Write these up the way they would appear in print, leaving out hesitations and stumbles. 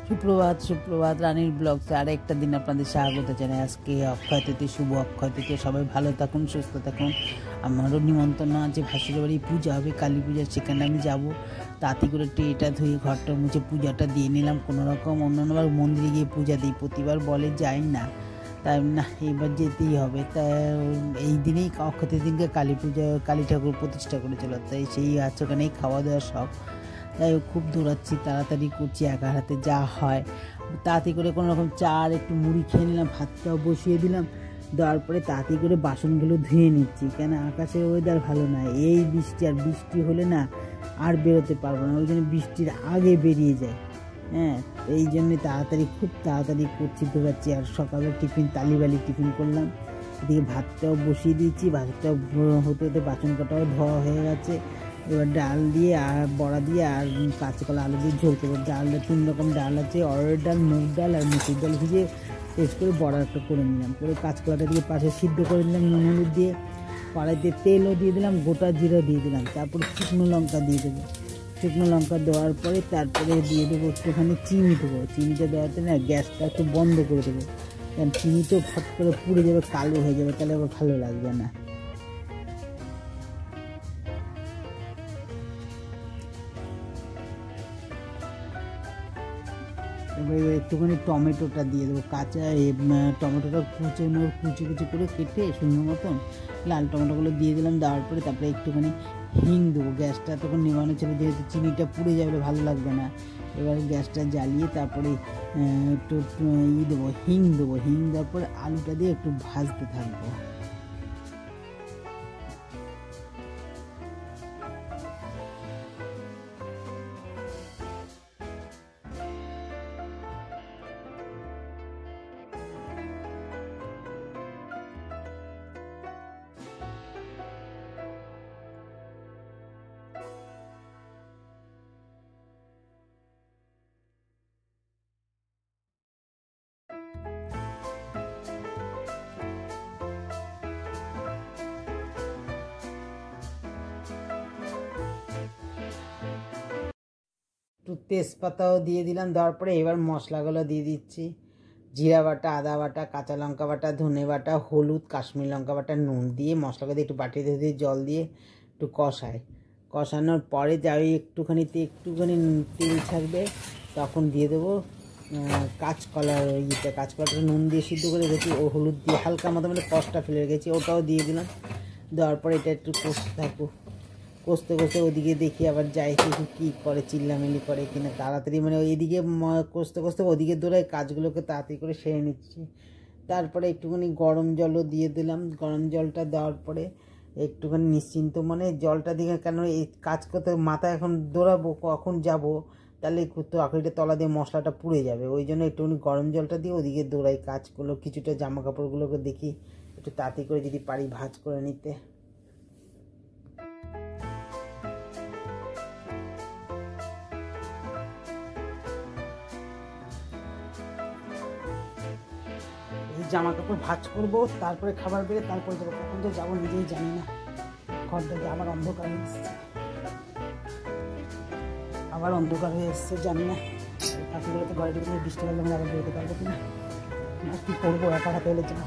সুপ্রভাত সুপ্রভাত রানীর ব্লগসে আরেকটা দিন আপনাদের স্বাগত জানাই। আজকে অক্ষয় তৃতীয়া, শুভ অক্ষয় তৃতীয়া। সবাই ভালো থাকুন, সুস্থ থাকুন। আমারও নিমন্ত্রণ আছে, ভাসুরের বাড়ি পূজা হবে, কালী পূজা, সেখানে আমি যাবো। তাঁতি করে ট্রেটা ধুয়ে ঘরটা মুছে পূজাটা দিয়ে নিলাম কোনো রকম। অন্যান্যবার মন্দিরে গিয়ে পূজা দিই, প্রতিবার বলে যাই না, তাই না এবার যেতেই হবে। তা এই দিনেই অক্ষয় তৃতীয়ার দিনকে কালী পূজা, কালী ঠাকুর প্রতিষ্ঠা করেছিল, তাই সেই আছে ওখানেই খাওয়া দাওয়া সব। তাই খুব দৌড়াচ্ছি, তাড়াতাড়ি করছি, একা হাতে যা হয় তাড়াতাড়ি করে কোনো রকম চা আর একটু মুড়ি খেয়ে নিলাম, ভাতটাও বসিয়ে দিলাম। দেওয়ার পরে তাড়াতাড়ি করে বাসনগুলো ধুয়ে নিচ্ছি, কেন আকাশের ওয়েদার ভালো না। এই বৃষ্টি, আর বৃষ্টি হলে না আর বেরোতে পারবো না, ওই জন্য বৃষ্টির আগে বেরিয়ে যায়। হ্যাঁ, এই জন্যে তাড়াতাড়ি, খুব তাড়াতাড়ি করছি, দৌড়াচ্ছি। আর সকালে টিফিন, তালিবালি টিফিন করলাম, এদিকে ভাতটাও বসিয়ে দিয়েছি, ভাতটাও হতে হতে বাসন কটাও ধোয়া হয়ে গেছে। এবার ডাল দিয়ে আর বড়া দিয়ে আর কাঁচকলা আলু দিয়ে ঝোল করবো। ডালটা 3 রকম ডাল আছে, অরহর ডাল, মুগ ডাল আর মুসুর ডাল ভিজিয়ে টেস্ট করে বড়া একটা করে নিলাম। করে কাঁচকলাটা দিয়ে পাশে সিদ্ধ করে নিলাম নুন হলুদ দিয়ে। কড়াইতে তেলও দিয়ে দিলাম, গোটা জিরা দিয়ে দিলাম, তারপরে শুকনো লঙ্কা দিয়ে দেবো। শুকনো লঙ্কা দেওয়ার পরে তারপরে দিয়ে দেবো একটুখানি চিনি দেবো। চিনিটা দেওয়াতে না গ্যাসটা একটু বন্ধ করে দেবো, কারণ চিনিটাও ফট করে পুড়ে যাবে, কালো হয়ে যাবে, তাহলে আবার ভালো লাগবে না। এবার একটুখানি টমেটোটা দিয়ে দেবো, কাঁচা টমেটোটা কুচি কুচি করে কেটে সুন্দর মতন লাল টমেটোগুলো দিয়ে দিলাম। দেওয়ার পরে তারপরে একটুখানি হিং দেবো। গ্যাসটা তখন নেওয়ানো ছিল, যেহেতু চিনিটা পুড়ে যাবে, ভালো লাগবে না। এবার গ্যাসটা জ্বালিয়ে তারপরে একটু দেবো, হিং দেবো। হিং দেওয়ার পরে আলুটা দিয়ে একটু ভাজতে থাকবো। একটু তেজপাতাও দিয়ে দিলাম। দেওয়ার পরে এবার মশলাগুলো দিয়ে দিচ্ছি। জিরা বাটা, আদা বাটা, কাঁচা লঙ্কা বাটা, ধনে বাটা, হলুদ, কাশ্মীরি লঙ্কা বাটা, নুন দিয়ে মশলাটা দিয়ে একটু বাটিতে দিয়ে জল দিয়ে একটু কষানোর পরে যাই একটুখানি তেল ছাড়বে, তখন দিয়ে দেবো কাঁচকলার কাঁচকলাটা নুন দিয়ে সিদ্ধ করে রেখেছি, ও হলুদ দিয়ে হালকা মতো মানে কষটা ফেলে রেখেছি, ওটাও দিয়ে দিলাম। দেওয়ার পরে এটা একটু কষতে ওদিকে দেখি আবার যাই কী করে, চিল্লামিল্লি করে কিনা। তাড়াতাড়ি মানে এইদিকে কষতে ওদিকে দৌড়ায়, কাজগুলোকে তাড়াতাড়ি করে সেরে নিচ্ছি। তারপরে একটুখানি গরম জলও দিয়ে দিলাম। গরম জলটা দেওয়ার পরে একটুখানি নিশ্চিন্ত মানে জলটা দিয়ে, কেন এই কাজ করতে মাথা এখন দৌড়াবো, কখন যাব, তাহলে আখড়িটা তলা দিয়ে মশলাটা পুড়ে যাবে। ওই জন্য একটুখানি গরম জলটা দিয়ে ওদিকে দৌড়াই কাজগুলো, কিছুটা জামা কাপড়গুলোকে দেখি একটু তাড়াতাড়ি করে যদি পারি ভাঁজ করে নিতে। জামা কাপড় ভাঁজ করবো, তারপরে খাবার বেড়ে তারপরে যাবো। কখন তো যাবো নিজেই জানি না। ঘরটা আবার অন্ধকার হয়ে এসছে, জানি না। পাখিগুলো তো ঘরে ঢুকে বৃষ্টি হলে আমি আবার বেরোতে পারবো কিনা, আর কী করবো, একা হাতে হলে জামা।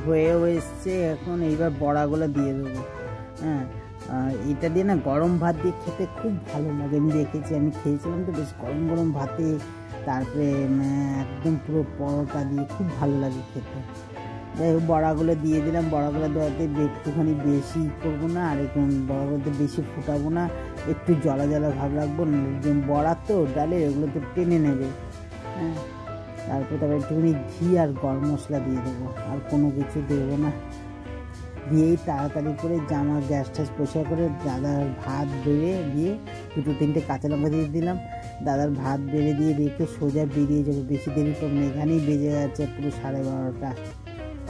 হয়েও এসছে, এখন এইবার বড়াগুলো দিয়ে দেবো। হ্যাঁ, এটা দিয়ে না গরম ভাত দিয়ে খেতে খুব ভালো লাগে। আমি দেখেছি, আমি খেয়েছিলাম তো, বেশ গরম গরম ভাতে, তারপরে একদম পুরো পরোটা দিয়ে খুব ভালো লাগে খেতে। যাই হোক, বড়াগুলো দিয়ে দিলাম। বড়াগুলো দেওয়াতে একটুখানি বেশি করবো না, আর এখন বড়াগুলোতে বেশি ফুটাবো না, একটু জলা জলা ভাব রাখবো। বড়া তো ডালে, এগুলো তো টেনে নেবে। হ্যাঁ, তারপরে একটুখানি ঘি আর গরম মশলা দিয়ে দেবো, আর কোনো কিছু দেবো না। দিয়েই তাড়াতাড়ি করে গ্যাস পরিষ্কার করে দাদার ভাত বেড়ে দিয়ে 2-3টে কাঁচা লঙ্কা দিয়ে দিলাম। দাদার ভাত বেড়ে দিয়ে রেখে সোজা বেরিয়ে যাবো। বেশি দেরি করবো না, এখানেই বেজে যাচ্ছে পুরো 12:30।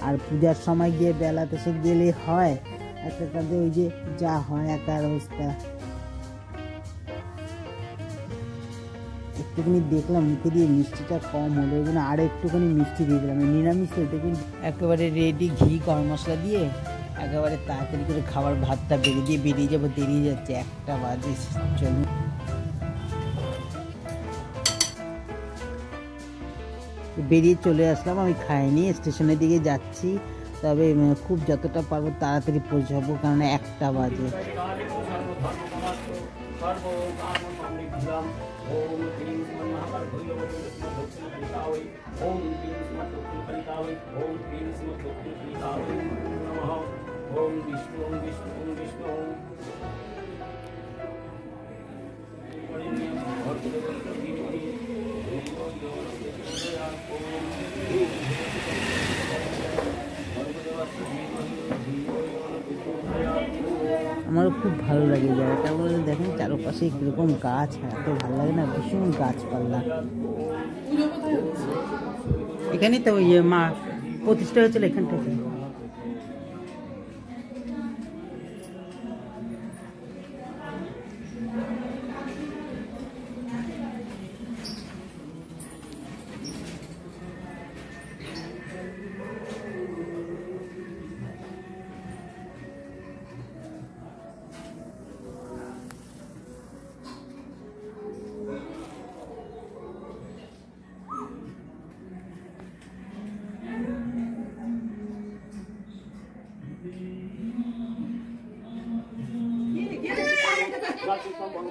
আর পূজার সময় গিয়ে বেলাতে সে গেলে হয়, একটা কাজে ওই যে যা হয় একার অবস্থা। একটুখানি দেখলাম মুখে দিয়ে মিষ্টিটা কম হলো, ওই জন্য আর একটুখানি মিষ্টি দিয়ে দিলাম। নিরামিষ হতে কিন্তু একেবারে রেডি, ঘি গরম মশলা দিয়ে একেবারে তাড়াতাড়ি করে খাবার ভাতটা বেরিয়ে যাবো। দেরিয়ে যাচ্ছে, 1টা বাজে। চলুন বেরিয়ে চলে আসলাম। আমি খাইনি, স্টেশনের দিকে যাচ্ছি, তবে খুব যতটা পারবো তাড়াতাড়ি পৌঁছাবো, কারণ 1টা বাজে। আমারও খুব ভালো লাগে জায়গাটা। বলে দেখেন চারপাশে কীরকম গাছ, এত ভালো লাগে না, ভীষণ গাছপালা। এখানেই তো ওই মা প্রতিষ্ঠা হয়েছিল, এখান থেকে।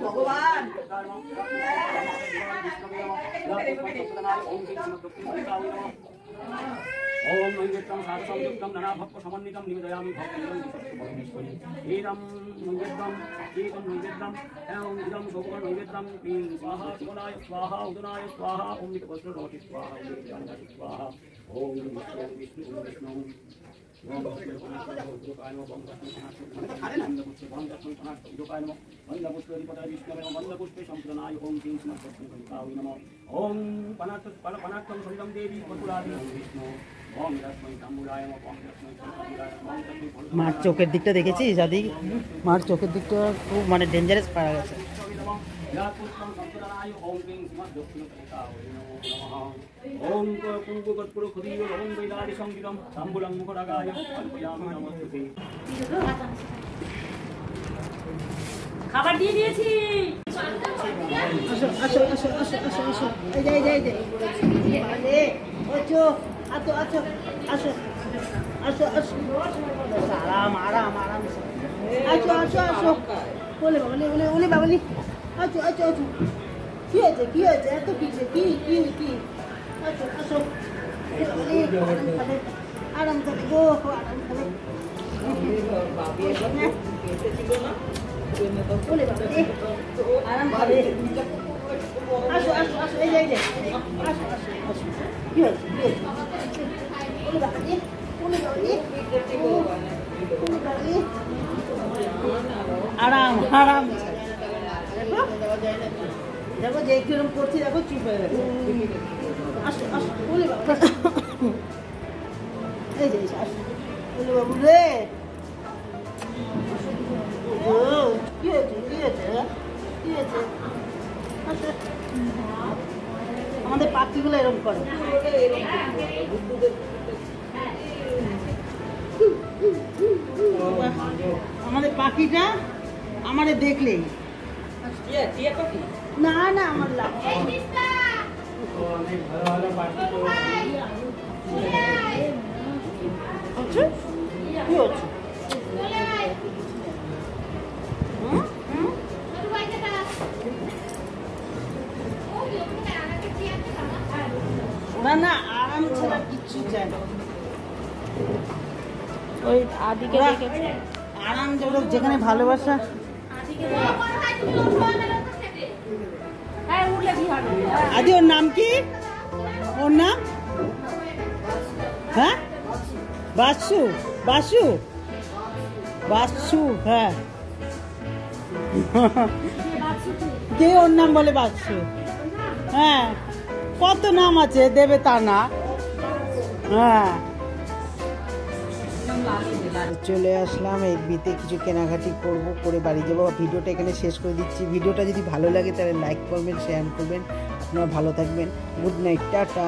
ভগবান ओम नैवेद्यं साधसंयुक्तं नानाभक्ष समन्वितं निवेदयामि भक्तिं परमेश्वरी एदं नैवेद्यं एदं नैवेद्यं एवं इदं भगवान नैवेद्यं क्लीं स्वाहा शिवनाय स्वाहा उदनाय स्वाहा ओम निकवस्त्रनोति स्वाहा उदनाय स्वाहा ओम विष्णु विष्णु মার চোখের দিকটা দেখেছিস আদি? মার চোখের দিকটা খুব মানে ডেঞ্জারাস পাওয়া গেছে। ओम कुंकुमकर्पूर खुदीयो ओम वैदारि संगीतम तांबूलं मुखरागाय अर्पयामि नमस्ते। খাবার দিয়ে দিয়েছি। আসো আসো আসো আসো আসো আসো, এই যে এই যে আরে ওচো আতো আছো আসো আসো আসো, আরাম আরাম আরাম, আসো আসো আসো, বলে বাবলি বলে বলে বাবলি, আসো আসো আসো। কি হয়েছে এত কিছু কি কি কি? আসো আসো, আরাম করে গো, আরাম করে। বলে বাবলি আরাম করে, আসো আসো আসো, এই যে আসো আসো আসো। কি হয়েছে বলে বাবলি বলে বাবলি বলে বাবলি, আরাম আরাম। দেখো যে কিরকম করছি, দেখো চুপ হয়ে গেছে। আসো আসো বলে বাবা, এই যে আসো বলে বাবু রে। কি হয়েছে কি হয়েছে কি হয়েছে? আসো, আমাদের পাখিগুলো এরকম করে। আমাদের পাখিটা আমাদের দেখলেই না না আমার লাগছে। কি হচ্ছে? না না আরাম ছাড়া কিচ্ছু চাই না। ওই আদিকে দেখেছে আরাম যেখানে ভালোবাসা। আদি ওর নাম কি? ওর নাম হ্যাঁ বাসু বাসু বাসু, হ্যাঁ কে ওর নাম বলে বাসু? হ্যাঁ কত নাম আছে, দেবে তা না। হ্যাঁ চলে আসলাম এফবিতে, কিছু কেনাকাটি করে বাড়ি যাবো। ভিডিওটা এখানে শেষ করে দিচ্ছি। ভিডিওটা যদি ভালো লাগে তাহলে লাইক করবেন, শেয়ার করবেন, আপনারা ভালো থাকবেন। Good night, tata.